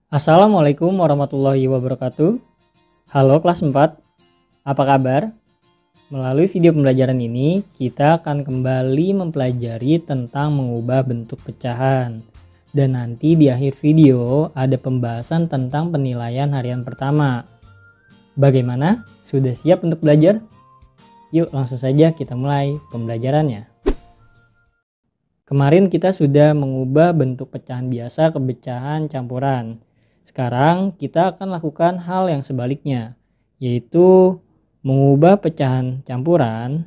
Assalamualaikum warahmatullahi wabarakatuh. Halo kelas 4, apa kabar? Melalui video pembelajaran ini, kita akan kembali mempelajari tentang mengubah bentuk pecahan. Dan nanti di akhir video ada pembahasan tentang penilaian harian pertama. Bagaimana? Sudah siap untuk belajar? Yuk langsung saja kita mulai pembelajarannya. Kemarin kita sudah mengubah bentuk pecahan biasa ke pecahan campuran. Sekarang kita akan lakukan hal yang sebaliknya, yaitu mengubah pecahan campuran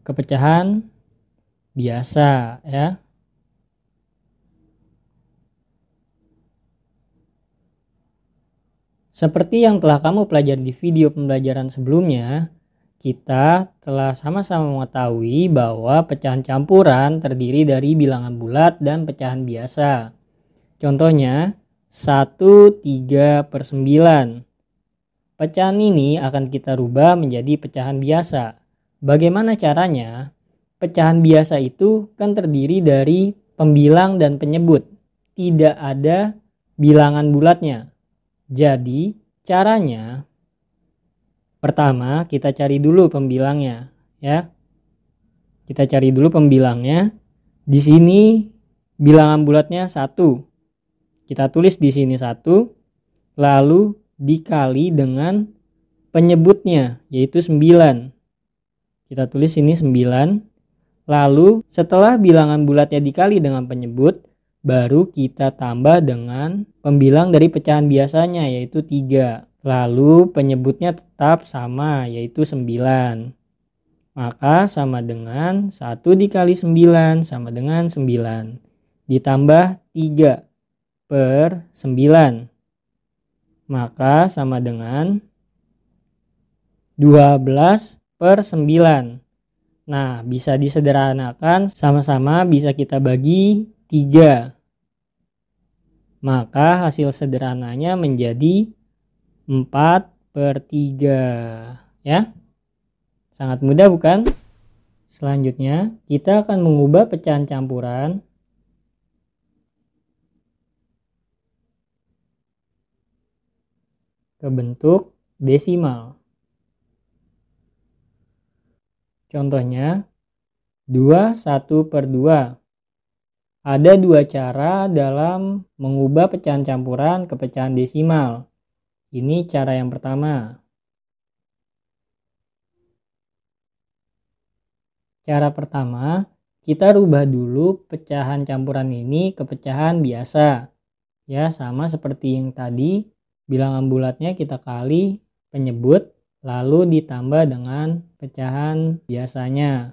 ke pecahan biasa ya. Seperti yang telah kamu pelajari di video pembelajaran sebelumnya, kita telah sama-sama mengetahui bahwa pecahan campuran terdiri dari bilangan bulat dan pecahan biasa. Contohnya 1, 3 per 9. Pecahan ini akan kita rubah menjadi pecahan biasa. Bagaimana caranya? Pecahan biasa itu kan terdiri dari pembilang dan penyebut. Tidak ada bilangan bulatnya. Jadi caranya, pertama kita cari dulu pembilangnya ya. Kita cari dulu pembilangnya. Di sini bilangan bulatnya 1. Kita tulis di sini 1, lalu dikali dengan penyebutnya yaitu 9. Kita tulis ini 9. Lalu setelah bilangan bulatnya dikali dengan penyebut, baru kita tambah dengan pembilang dari pecahan biasanya yaitu 3. Lalu penyebutnya tetap sama yaitu 9. Maka sama dengan 1 dikali 9 sama dengan 9. Ditambah 3 per 9. Maka sama dengan 12 per 9. Nah, bisa disederhanakan, sama-sama bisa kita bagi 3. Maka hasil sederhananya menjadi 4 per 3 ya. Sangat mudah bukan? Selanjutnya kita akan mengubah pecahan campuran ke bentuk desimal. Contohnya 21 per 2. Ada 2 cara dalam mengubah pecahan campuran ke pecahan desimal. Ini cara yang pertama. Cara pertama, kita rubah dulu pecahan campuran ini ke pecahan biasa. Ya, sama seperti yang tadi, bilangan bulatnya kita kali penyebut, lalu ditambah dengan pecahan biasanya.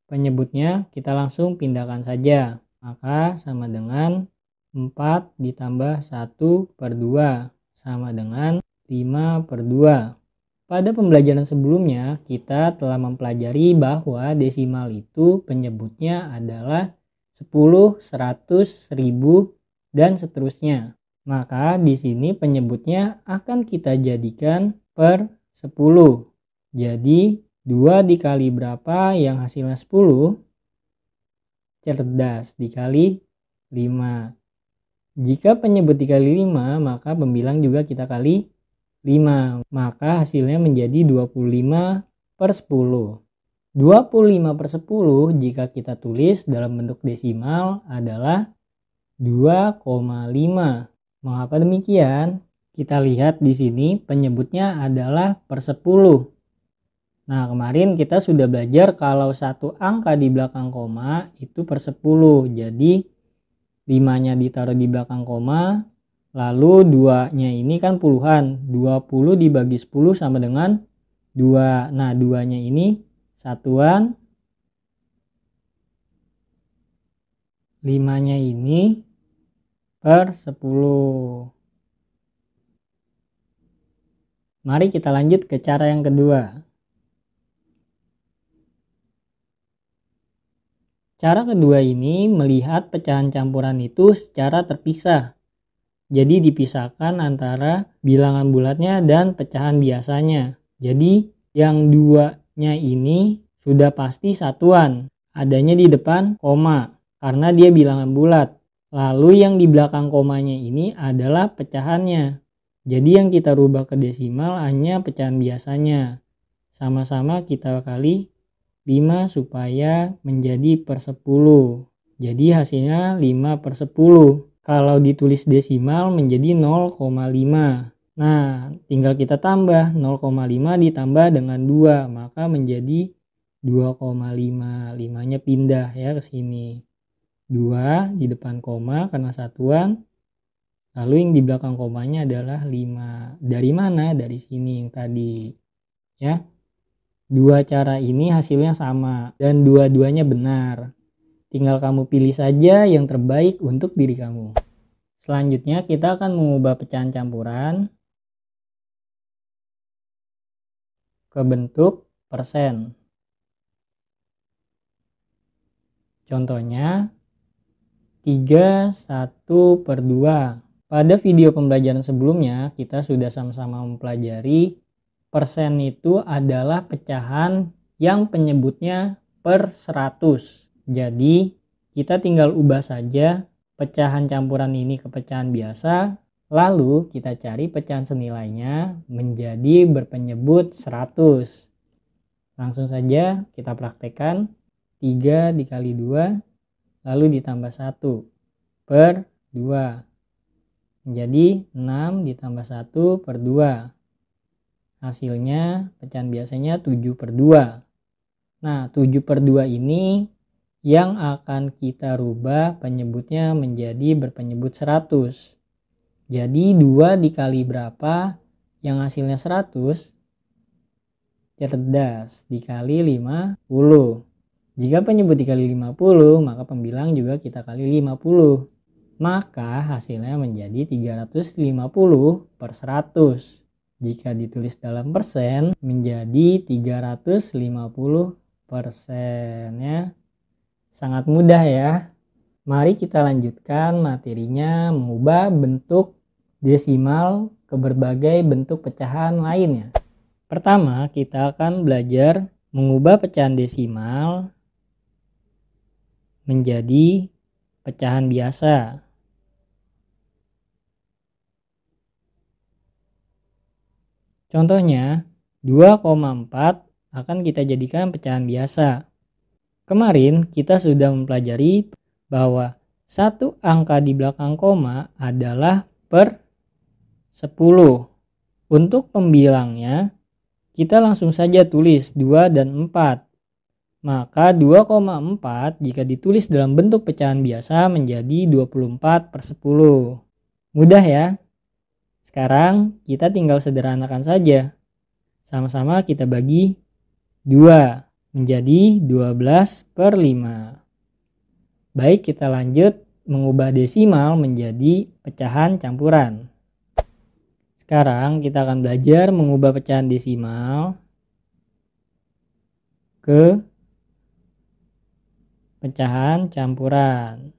Penyebutnya kita langsung pindahkan saja. Maka sama dengan 4 ditambah 1 per 2 sama dengan 5 per 2. Pada pembelajaran sebelumnya kita telah mempelajari bahwa desimal itu penyebutnya adalah 10, 100, 1000 dan seterusnya. Maka di sini penyebutnya akan kita jadikan per 10. Jadi 2 dikali berapa yang hasilnya 10? Cerdas dikali 5. Jika penyebut dikali 5, maka pembilang juga kita kali 5. Maka hasilnya menjadi 25 per 10. 25 per 10 jika kita tulis dalam bentuk desimal adalah 2,5. Mengapa demikian? Kita lihat di sini penyebutnya adalah per 10. Nah, kemarin kita sudah belajar kalau satu angka di belakang koma itu per 10. Jadi 5-nya ditaruh di belakang koma, lalu 2-nya ini kan puluhan. 20 dibagi 10 sama dengan 2. Nah, 2-nya ini satuan. 5-nya ini per 10. Mari kita lanjut ke cara yang kedua. Cara kedua ini melihat pecahan campuran itu secara terpisah. Jadi dipisahkan antara bilangan bulatnya dan pecahan biasanya. Jadi yang 2-nya ini sudah pasti satuan. Adanya di depan koma. karena dia bilangan bulat. Lalu yang di belakang komanya ini adalah pecahannya. Jadi yang kita rubah ke desimal hanya pecahan biasanya. Sama-sama kita kali 5 supaya menjadi per 10. Jadi hasilnya 5 per 10. Kalau ditulis desimal menjadi 0,5. Nah, tinggal kita tambah 0,5 ditambah dengan 2, maka menjadi 2,5. 5-nya pindah ya ke sini. 2 di depan koma karena satuan. Lalu yang di belakang komanya adalah 5. Dari mana? Dari sini yang tadi. Ya. Dua cara ini hasilnya sama dan dua-duanya benar. Tinggal kamu pilih saja yang terbaik untuk diri kamu. Selanjutnya kita akan mengubah pecahan campuran ke bentuk persen. Contohnya 3/1/2. Pada video pembelajaran sebelumnya kita sudah sama-sama mempelajari persen itu adalah pecahan yang penyebutnya per 100. Jadi kita tinggal ubah saja pecahan campuran ini ke pecahan biasa, lalu kita cari pecahan senilainya menjadi berpenyebut 100. Langsung saja kita praktekkan. 3 dikali 2 lalu ditambah 1 per 2 menjadi 6 ditambah 1 per 2. Hasilnya pecahan biasanya 7/2. Nah 7/2 ini yang akan kita rubah penyebutnya menjadi berpenyebut 100. Jadi 2 dikali berapa yang hasilnya 100? Cerdas, dikali 50. Jika penyebut dikali 50, maka pembilang juga kita kali 50. Maka hasilnya menjadi 350 per 100. Jika ditulis dalam persen menjadi 350% ya. Sangat mudah ya. Mari kita lanjutkan materinya mengubah bentuk desimal ke berbagai bentuk pecahan lainnya. Pertama, kita akan belajar mengubah pecahan desimal menjadi pecahan biasa. Contohnya 2,4 akan kita jadikan pecahan biasa. Kemarin kita sudah mempelajari bahwa satu angka di belakang koma adalah per 10. Untuk pembilangnya kita langsung saja tulis 2 dan 4. Maka 2,4 jika ditulis dalam bentuk pecahan biasa menjadi 24 per 10. Mudah ya? Sekarang kita tinggal sederhanakan saja. Sama-sama kita bagi 2 menjadi 12/5. Baik, kita lanjut mengubah desimal menjadi pecahan campuran. Sekarang kita akan belajar mengubah pecahan desimal ke pecahan campuran.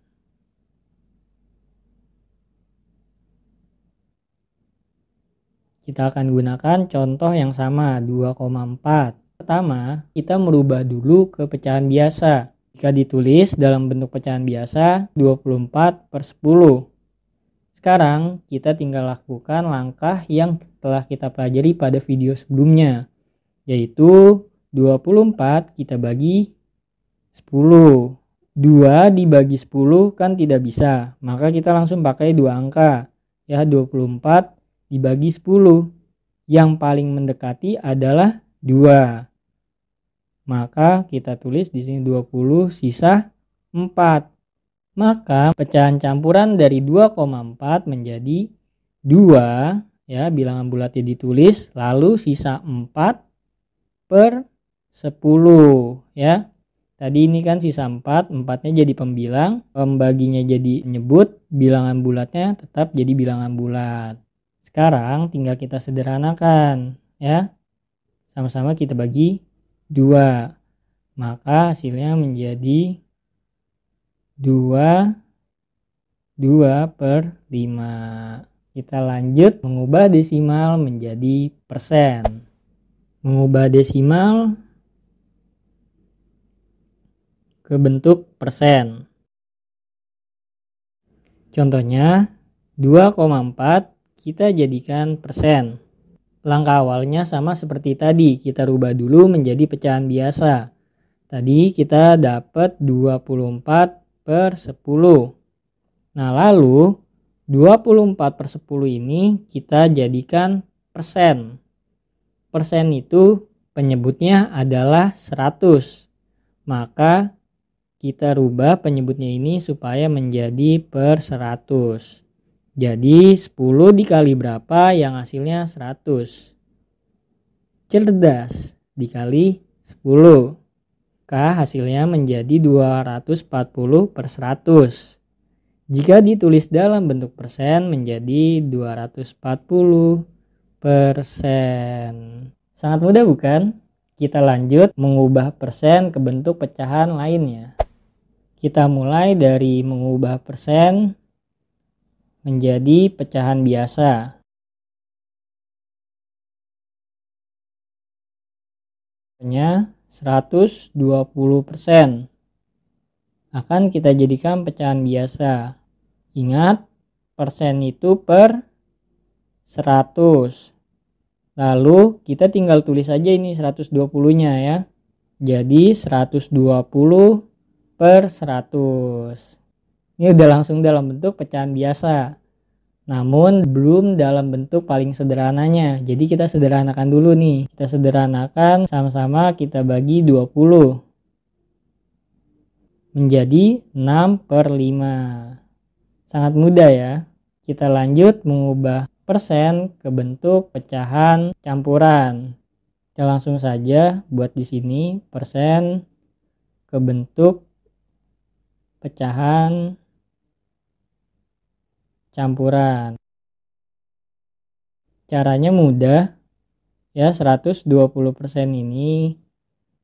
Kita akan gunakan contoh yang sama, 2,4. Pertama, kita merubah dulu ke pecahan biasa. Jika ditulis dalam bentuk pecahan biasa, 24 per 10. Sekarang, kita tinggal lakukan langkah yang telah kita pelajari pada video sebelumnya. Yaitu, 24 kita bagi 10. 2 dibagi 10 kan tidak bisa. Maka kita langsung pakai 2 angka. Ya, 24 dibagi 10. Yang paling mendekati adalah 2. Maka kita tulis di sini 20 sisa 4. Maka pecahan campuran dari 2,4 menjadi 2. Ya, bilangan bulatnya ditulis. Lalu sisa 4 per 10. Ya. Tadi ini kan sisa 4. 4-nya jadi pembilang. Pembaginya jadi nyebut. Bilangan bulatnya tetap jadi bilangan bulat. Sekarang tinggal kita sederhanakan ya. Sama-sama kita bagi 2. Maka hasilnya menjadi 2/5. Kita lanjut mengubah desimal menjadi persen. Mengubah desimal ke bentuk persen. Contohnya 2,4 kita jadikan persen. Langkah awalnya sama seperti tadi, kita rubah dulu menjadi pecahan biasa. Tadi kita dapat 24/10. Nah lalu 24/10 ini kita jadikan persen. Persen itu penyebutnya adalah 100. Maka kita rubah penyebutnya ini supaya menjadi per 100. Jadi 10 dikali berapa yang hasilnya 100. Cerdas dikali 10. Hasilnya menjadi 240/100. Jika ditulis dalam bentuk persen menjadi 240%. Sangat mudah bukan? Kita lanjut mengubah persen ke bentuk pecahan lainnya. Kita mulai dari mengubah persen menjadi pecahan biasa. Contohnya 120%. Akan kita jadikan pecahan biasa. Ingat, persen itu per 100. Lalu kita tinggal tulis aja ini 120-nya ya. Jadi 120/100. Ini udah langsung dalam bentuk pecahan biasa. Namun belum dalam bentuk paling sederhananya. Jadi kita sederhanakan dulu nih. Kita sederhanakan sama-sama, kita bagi 20 menjadi 6/5. Sangat mudah ya. Kita lanjut mengubah persen ke bentuk pecahan campuran. Kita langsung saja buat di sini persen ke bentuk pecahan campuran. Caranya mudah ya, 120% ini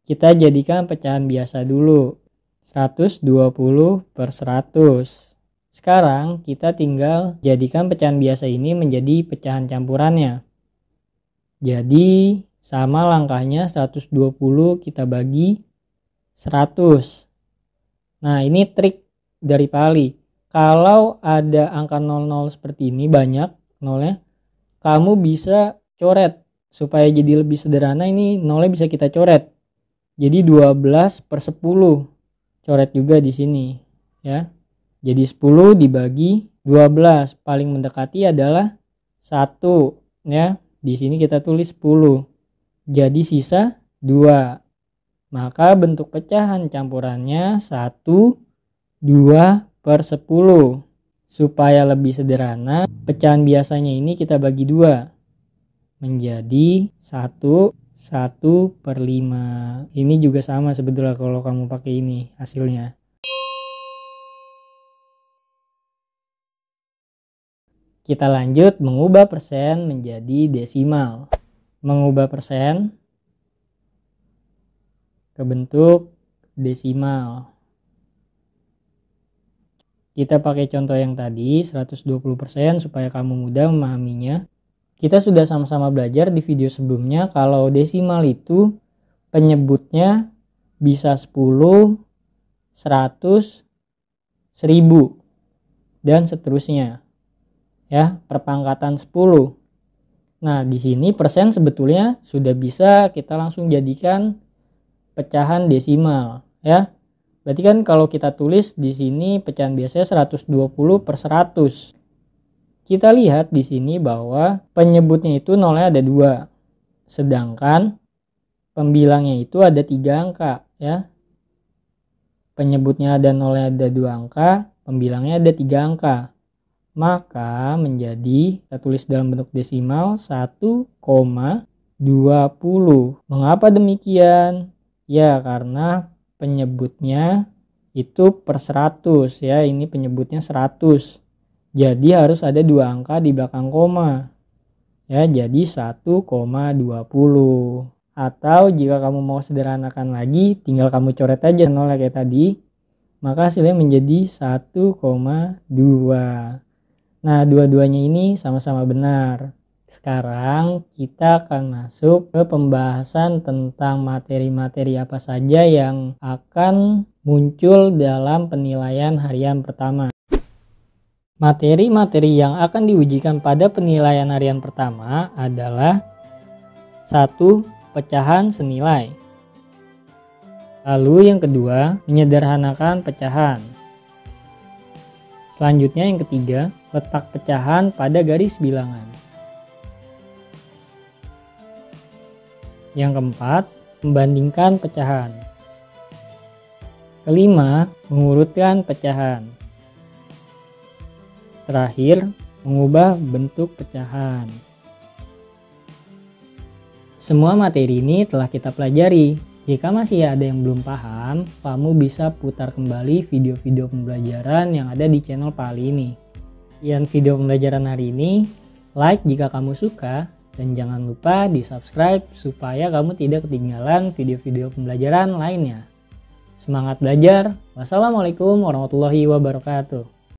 kita jadikan pecahan biasa dulu. 120/100. Sekarang kita tinggal jadikan pecahan biasa ini menjadi pecahan campurannya. Jadi sama langkahnya, 120 kita bagi 100. Nah ini trik dari Pali. Kalau ada angka 00 seperti ini, banyak nolnya, kamu bisa coret supaya jadi lebih sederhana. Ini nolnya bisa kita coret. Jadi 12/10. Coret juga di sini ya. Jadi 10 dibagi 12, paling mendekati adalah 1 ya. Di sini kita tulis 10. Jadi sisa 2. Maka bentuk pecahan campurannya 1, 2/10. Supaya lebih sederhana, pecahan biasanya ini kita bagi 2 menjadi 1/5. Ini juga sama sebetulnya kalau kamu pakai ini hasilnya. Kita lanjut mengubah persen menjadi desimal. Mengubah persen ke bentuk desimal. Kita pakai contoh yang tadi 120% supaya kamu mudah memahaminya. Kita sudah sama-sama belajar di video sebelumnya kalau desimal itu penyebutnya bisa 10, 100, 1000 dan seterusnya. Ya, perpangkatan 10. Nah, di sini persen sebetulnya sudah bisa kita langsung jadikan pecahan desimal, ya. Berarti kan kalau kita tulis di sini pecahan biasanya 120/100. Kita lihat di sini bahwa penyebutnya itu nolnya ada 2. Sedangkan pembilangnya itu ada 3 angka, ya. Penyebutnya ada nolnya ada 2 angka, pembilangnya ada 3 angka. Maka menjadi, kita tulis dalam bentuk desimal 1,20. Mengapa demikian? Ya karena penyebutnya itu per 100 ya, ini penyebutnya 100. Jadi harus ada 2 angka di belakang koma. Ya, jadi 1,20. Atau jika kamu mau sederhanakan lagi, tinggal kamu coret aja nolnya kayak tadi. Maka hasilnya menjadi 1,2. Nah, dua-duanya ini sama-sama benar. Sekarang kita akan masuk ke pembahasan tentang materi-materi apa saja yang akan muncul dalam penilaian harian pertama. Materi-materi yang akan diujikan pada penilaian harian pertama adalah 1. Pecahan senilai. Lalu yang kedua, menyederhanakan pecahan. Selanjutnya yang ketiga, letak pecahan pada garis bilangan. Yang keempat, membandingkan pecahan. Kelima, mengurutkan pecahan. Terakhir, mengubah bentuk pecahan. Semua materi ini telah kita pelajari. Jika masih ada yang belum paham, kamu bisa putar kembali video-video pembelajaran yang ada di channel Pali ini. Sekian video pembelajaran hari ini. Like jika kamu suka, dan jangan lupa di subscribe supaya kamu tidak ketinggalan video-video pembelajaran lainnya. Semangat belajar. Wassalamualaikum warahmatullahi wabarakatuh.